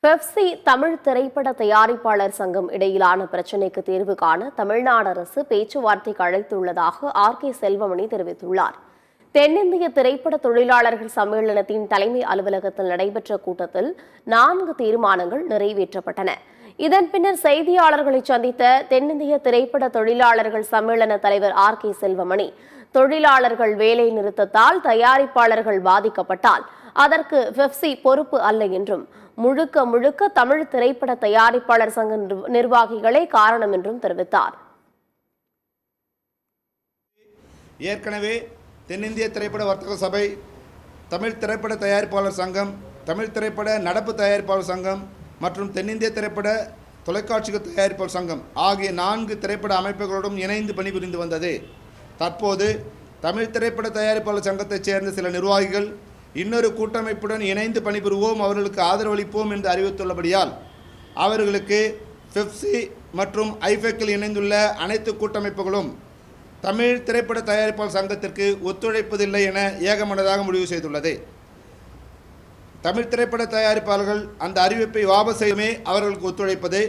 Pepsi Tamil திரைப்பட தயாரிப்பாளர் சங்கம் இடையிலான பிரச்சினைக்கு தீர்வு காண தமிழ்நாடு அரசு பேச்சுவார்த்தைக்கு அழைத்துள்ளதாக கே செல்வமணி தெரிவித்துள்ளார். தென்னிந்திய திரைப்பட தொழிலாளர்கள் சம்மேளனத்தின் தலைமை அலுவலகத்தில் நடைபெற்ற கூட்டத்தில் 4 தீர்மானங்கள் நிறைவேற்றப்பட்டன. இதன் பின்னர் செய்தியாளர்களை சந்தித்த தென்னிந்திய திரைப்பட தொழிலாளர்கள் சம்மேளன தலைவர் கே செல்வமணி, தொழிலாளர்கள் வேலை நிறுத்தத்தால் தயாரிப்பாளர்கள் பாதிக்கப்பட்டால் அதற்கு பெப்சி பொறுப்பு அல்ல என்றும், முழுக்க முழுக்க தமிழ் திரைப்பட தயாரிப்பாளர் சங்க நிர்வாகிகளே காரணம் என்றும் தெரிவித்தார். ஏற்கனவே தென்னிந்திய திரைப்பட வர்த்தக சபை, தமிழ் திரைப்பட தயாரிப்பாளர் சங்கம், தமிழ் திரைப்பட நடப்பு தயாரிப்பாளர் சங்கம் மற்றும் தென்னிந்திய திரைப்பட தொலைக்காட்சி தயாரிப்பாளர் சங்கம் ஆகிய 4 திரைப்பட அமைப்புகளுடன் இணைந்து பணிபுரிந்து வந்தது. தற்போது தமிழ் திரைப்பட தயாரிப்பாளர் சங்கத்தைச் சேர்ந்த சில நிர்வாகிகள் இன்னொரு கூட்டமைப்புடன் இணைந்து பணிபுரிவோம், அவர்களுக்கு ஆதரவளிப்போம் என்று அறிவித்துள்ளபடியால் அவர்களுக்கு பெப்சி மற்றும் ஐஃபெக்கில் இணைந்துள்ள அனைத்து கூட்டமைப்புகளும் தமிழ் திரைப்பட தயாரிப்பாளர் சங்கத்திற்கு ஒத்துழைப்பதில்லை என ஏகமனதாக முடிவு செய்துள்ளது. தமிழ் திரைப்பட தயாரிப்பாளர்கள் அந்த அறிவிப்பை வாபஸ் செய்யுமே அவர்களுக்கு ஒத்துழைப்பது.